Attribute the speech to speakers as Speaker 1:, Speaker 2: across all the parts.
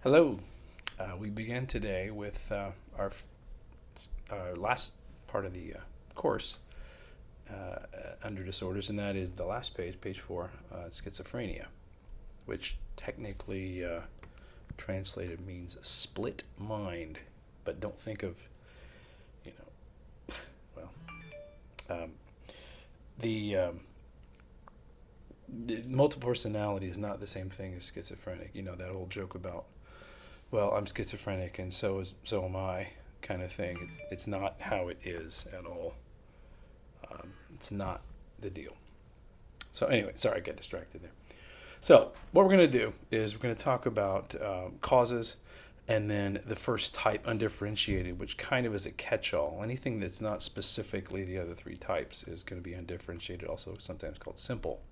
Speaker 1: Hello. We begin today with our last part of the course under disorders, and that is the last page, page 4, schizophrenia, which technically translated means split mind. But don't think of, you know, well, the multiple personality is not the same thing as schizophrenic. You know that old joke about, well, I'm schizophrenic and so am I, kind of thing. It's not how it is at all. It's not the deal. So anyway, sorry, I got distracted there. So what we're going to do is we're going to talk about causes, and then the first type, undifferentiated, which kind of is a catch-all. Anything that's not specifically the other three types is going to be undifferentiated, also sometimes called simple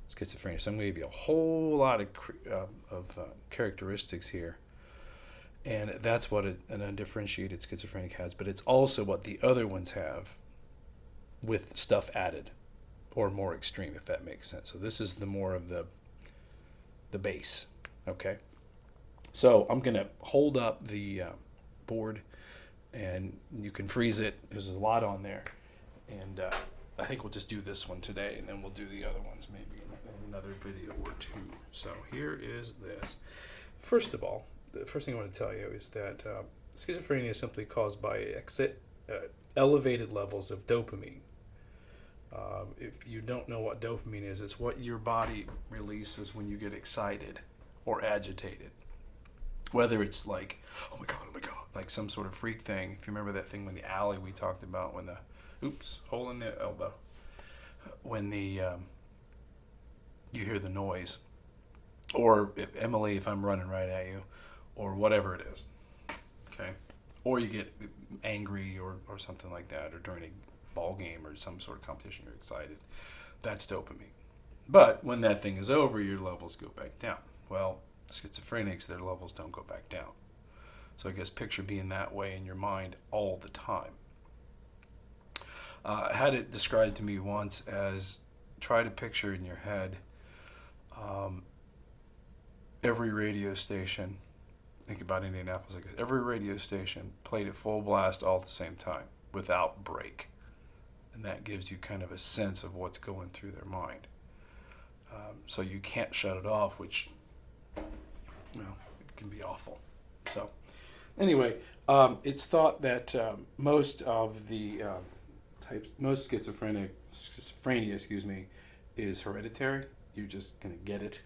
Speaker 1: schizophrenia. So I'm going to give you a whole lot of characteristics here, and that's what an undifferentiated schizophrenic has, but it's also what the other ones have with stuff added, or more extreme, if that makes sense. So this is the more of the base, okay? So I'm going to hold up the board, and you can freeze it. There's a lot on there, and I think we'll just do this one today, and then we'll do the other ones maybe in another video or two. So here is this. First of all, the first thing I want to tell you is that schizophrenia is simply caused by elevated levels of dopamine. If you don't know what dopamine is, it's what your body releases when you get excited or agitated. Whether it's like, oh my God, like some sort of freak thing. If you remember that thing in the alley we talked about when hole in the elbow. When you hear the noise. Or Emily, if I'm running right at you. Or whatever it is. Okay? Or you get angry or something like that. Or during a ball game or some sort of competition, you're excited. That's dopamine. But when that thing is over, your levels go back down. Well, schizophrenics, their levels don't go back down. So I guess picture being that way in your mind all the time. I had it described to me once as, try to picture in your head every radio station, think about Indianapolis like this, every radio station played at full blast all at the same time without break. And that gives you kind of a sense of what's going through their mind. So you can't shut it off, which, it can be awful. So anyway, it's thought that most schizophrenia, is hereditary. You're just going to get it.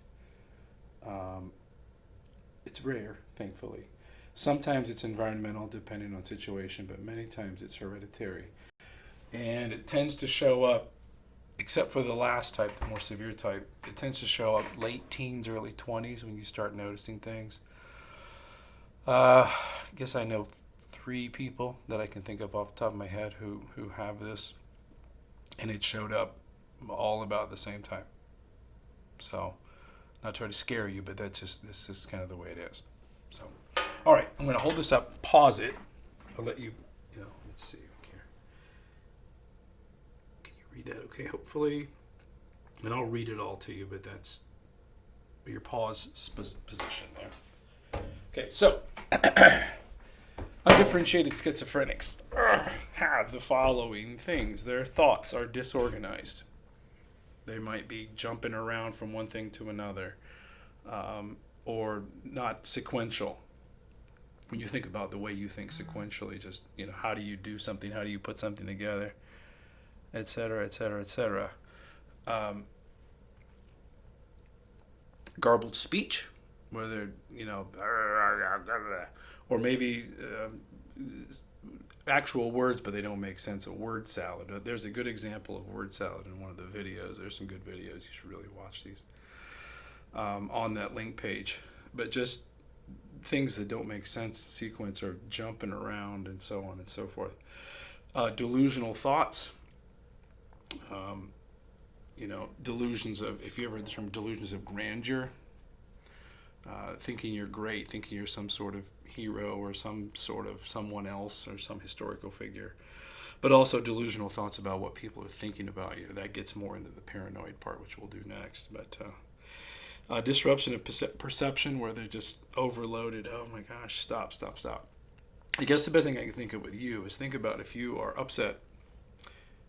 Speaker 1: It's rare, thankfully. Sometimes it's environmental, depending on situation, but many times it's hereditary. And it tends to show up, except for the last type, the more severe type, it tends to show up late teens, early 20s when you start noticing things. I guess I know 3 people that I can think of off the top of my head who have this, and it showed up all about the same time. So, not trying to scare you, but this is kind of the way it is. So, all right, I'm going to hold this up, pause it. I'll let you, let's see. Read that okay, hopefully. And I'll read it all to you, but that's your pause position there. Okay, so undifferentiated schizophrenics have the following things. Their thoughts are disorganized. They might be jumping around from one thing to another, or not sequential. When you think about the way you think sequentially, just, how do you do something? How do you put something together? Etc., etc., etc. Garbled speech, where they're, or maybe actual words, but they don't make sense. A word salad. There's a good example of word salad in one of the videos. There's some good videos. You should really watch these on that link page. But just things that don't make sense, sequence, or jumping around, and so on and so forth. Delusional thoughts. Delusions of, if you ever heard the term delusions of grandeur, thinking you're great, thinking you're some sort of hero or some sort of someone else or some historical figure, but also delusional thoughts about what people are thinking about you. That gets more into the paranoid part, which we'll do next. But Disruption of perception, where they're just overloaded. Oh my gosh, stop, stop, stop. I guess the best thing I can think of with you is think about if you are upset,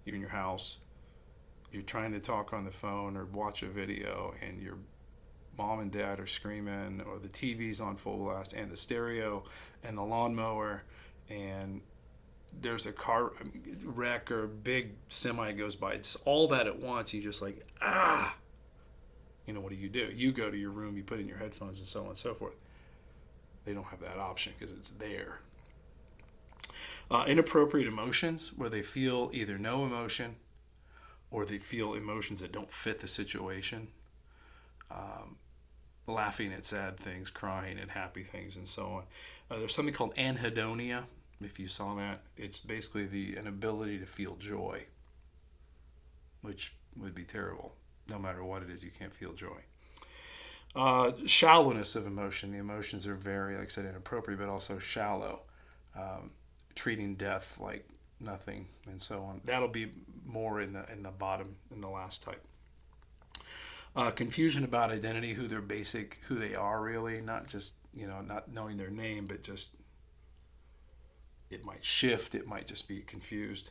Speaker 1: you're in your house, you're trying to talk on the phone or watch a video, and your mom and dad are screaming, or the TV's on full blast, and the stereo, and the lawnmower, and there's a car wreck or a big semi goes by. It's all that at once. You just like, ah. You know, what do? You go to your room, you put in your headphones, and so on and so forth. They don't have that option because it's there. Inappropriate emotions, where they feel either no emotion or they feel emotions that don't fit the situation. Laughing at sad things, crying at happy things, and so on. There's something called anhedonia. If you saw that, it's basically the inability to feel joy, which would be terrible. No matter what it is, you can't feel joy. Shallowness of emotion. The emotions are very, like I said, inappropriate, but also shallow. Treating death like nothing, and so on. That'll be more in the bottom, in the last type. Confusion about identity, who they are really, not just, not knowing their name, but just it might shift, it might just be confused.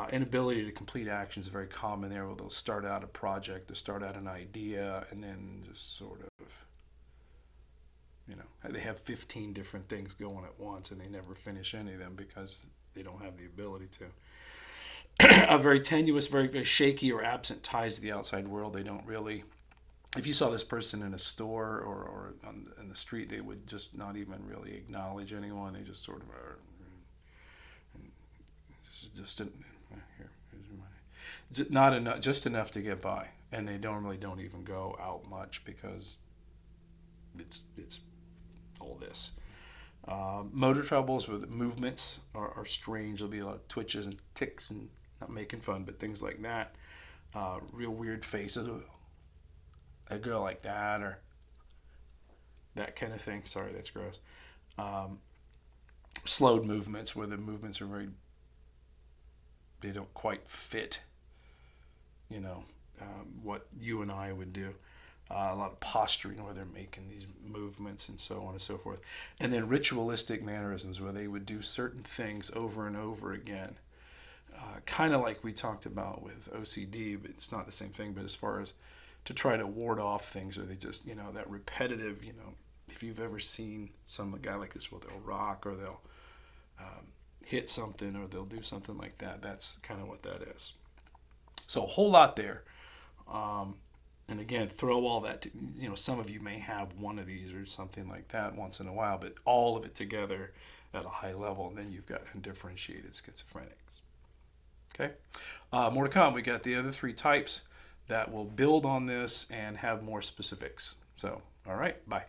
Speaker 1: Inability to complete actions is very common there, where they'll start out a project, they'll start out an idea, and then just sort of, they have 15 different things going at once, and they never finish any of them because they don't have the ability to. A very tenuous, very, very shaky or absent ties to the outside world. They don't really, if you saw this person in a store or in the street, they would just not even really acknowledge anyone. They just sort of are, not enough, just enough to get by, and they normally don't even go out much because it's all this. Motor troubles with movements are strange. There'll be a lot of twitches and ticks, and not making fun, but things like that. Real weird faces. A girl like that, or that kind of thing. Sorry, that's gross. Slowed movements, where the movements are they don't quite fit, what you and I would do. A lot of posturing, where they're making these movements and so on and so forth. And then ritualistic mannerisms, where they would do certain things over and over again. Kind of like we talked about with OCD, but it's not the same thing. But as far as to try to ward off things, or they just, that repetitive, if you've ever seen a guy like this, well, they'll rock, or they'll hit something, or they'll do something like that. That's kind of what that is. So a whole lot there. And again, throw all that, some of you may have one of these or something like that once in a while, but all of it together at a high level, and then you've got undifferentiated schizophrenics. Okay? More to come. We got the other three types that will build on this and have more specifics. So, all right, bye.